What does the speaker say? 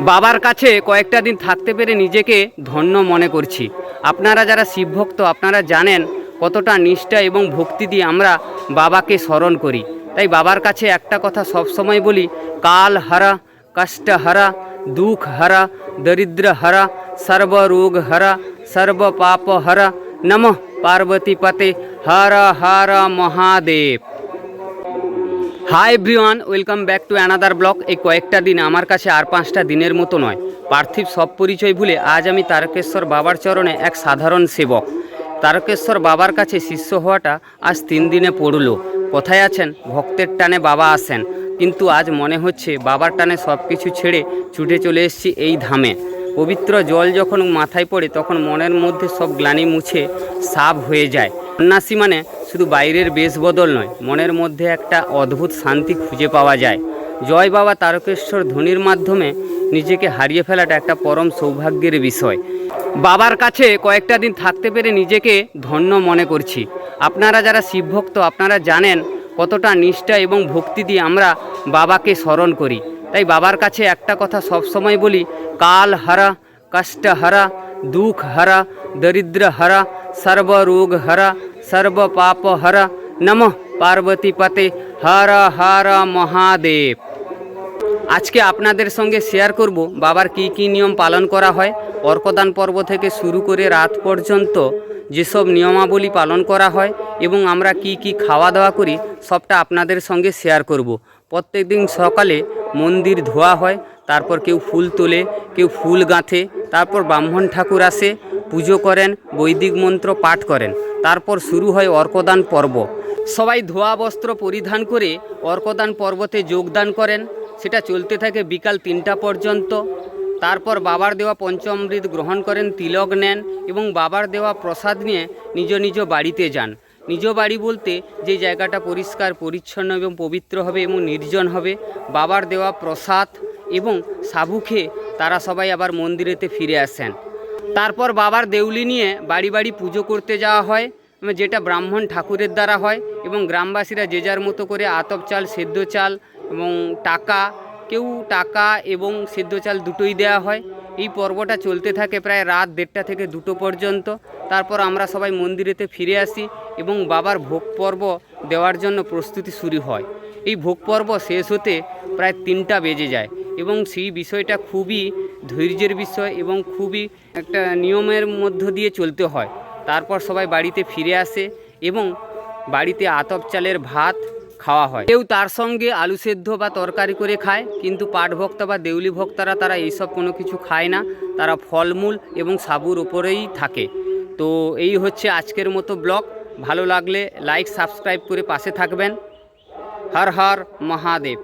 বাবার কাছে কয়েকটা দিন থাকতে পেরে নিজেকে ধন্য মনে করছি। আপনারা যারা শিবভক্ত আপনারা জানেন কতটা নিষ্ঠা এবং ভক্তি দিয়ে আমরা বাবাকে স্মরণ করি। তাই বাবার কাছে একটা কথা সবসময় বলি, কাল হারা, কষ্ট হারা, দুঃখ হারা, দরিদ্র হারা, সর্বরোগ হারা, সর্ব পাপ হারা, নমঃ পার্বতী পতে, Har Har Mahadev. Hi everyone, welcome back to another blog. এই কয়েকটা দিন আমার কাছে আর 5টা দিনের মতো নয়। পার্থিব সব পরিচয় ভুলে আজ আমি তারকেশ্বর বাবার চরণে এক সাধারণ সেবক। তারকেশ্বর বাবার কাছে শিষ্য হওয়াটা আজ 3 দিনে পড়ল। কথায় আছেন ভক্তের টানে বাবা আসেন, কিন্তু আজ মনে হচ্ছে বাবার টানে সব কিছু ছেড়ে ছুটে চলে এসেছি এই ধামে। পবিত্র জল যখন মাথায় পড়ে তখন মনের মধ্যে সব গ্লানি মুছে সাফ হয়ে যায়। সন্ন্যাসী মানে শুধু বাইরের বেশ বদল নয়, মনের মধ্যে একটা অদ্ভুত শান্তি খুঁজে পাওয়া যায়। জয় বাবা তারকেশ্বর ধ্বনির মাধ্যমে নিজেকে হারিয়ে ফেলাটা একটা পরম সৌভাগ্যের বিষয়। বাবার কাছে কয়েকটা দিন থাকতে পেরে নিজেকে ধন্য মনে করছি। আপনারা যারা শিবভক্ত আপনারা জানেন কতটা নিষ্ঠা এবং ভক্তি দিয়ে আমরা বাবাকে স্মরণ করি। তাই বাবার কাছে একটা কথা সবসময় বলি, কাল হারা, কষ্ট হারা, দুঃখ হারা, দরিদ্র হারা, সর্বরোগ হারা, সর্ব পাপ হারা, নমঃ পার্বতী পতে, হর হর মহাদেব। আজকে আপনাদের সঙ্গে শেয়ার করব বাবার কি কি নিয়ম পালন করা হয়। অর্কদান পর্ব থেকে শুরু করে রাত পর্যন্ত যেসব নিয়মাবলী পালন করা হয় এবং আমরা কি কি খাওয়া দাওয়া করি সবটা আপনাদের সঙ্গে শেয়ার করব। প্রত্যেক দিন সকালে মন্দির ধোয়া হয়, তারপর কেউ ফুল তোলে, কেউ ফুল গাঁথে, তারপর ব্রাহ্মণ ঠাকুর আসে, পুজো করেন, বৈদিক মন্ত্র পাঠ করেন, তারপর শুরু হয় অর্কদান পর্ব। সবাই ধোয়া বস্ত্র পরিধান করে অর্কদান পর্বতে যোগদান করেন। সেটা চলতে থাকে বিকাল 3টা পর্যন্ত। তারপর বাবার দেওয়া পঞ্চামৃত গ্রহণ করেন, তিলক নেন এবং বাবার দেওয়া প্রসাদ নিয়ে নিজ নিজ বাড়িতে যান। নিজ বাড়ি বলতে যে জায়গাটা পরিষ্কার পরিচ্ছন্ন এবং পবিত্র হবে এবং নির্জন হবে। বাবার দেওয়া প্রসাদ এবং সাবু খেয়ে তারা সবাই আবার মন্দিরেতে ফিরে আসেন। তারপর বাবার দেউলি নিয়ে বাড়ি বাড়ি পুজো করতে যাওয়া হয়, যেটা ব্রাহ্মণ ঠাকুরের দ্বারা হয় এবং গ্রামবাসীরা যে যার মতো করে আতপ চাল, সেদ্ধ চাল এবং টাকা, কেউ টাকা এবং সেদ্ধ চাল দুটোই দেওয়া হয়। এই পর্বটা চলতে থাকে প্রায় রাত 1:30 থেকে 2টো পর্যন্ত। তারপর আমরা সবাই মন্দিরেতে ফিরে আসি এবং বাবার ভোগ পর্ব দেওয়ার জন্য প্রস্তুতি শুরু হয়। এই ভোগ পর্ব শেষ হতে প্রায় 3টা বেজে যায় এবং সেই বিষয়টা খুবই ধৈর্যের বিষয় এবং খুবই একটা নিয়মের মধ্য দিয়ে চলতে হয়। তারপর সবাই বাড়িতে ফিরে আসে এবং বাড়িতে আতপ চালের ভাত খাওয়া হয়। কেউ তার সঙ্গে আলু সেদ্ধ বা তরকারি করে খায়, কিন্তু পাঠভক্তা বা দেউলি ভক্তরা তারা এইসব কোনো কিছু খায় না, তারা ফলমূল এবং সাবুর ওপরেই থাকে। তো এই হচ্ছে আজকের মতো ব্লগ। ভালো লাগলে লাইক সাবস্ক্রাইব করে পাশে থাকবেন। হর হর মহাদেব।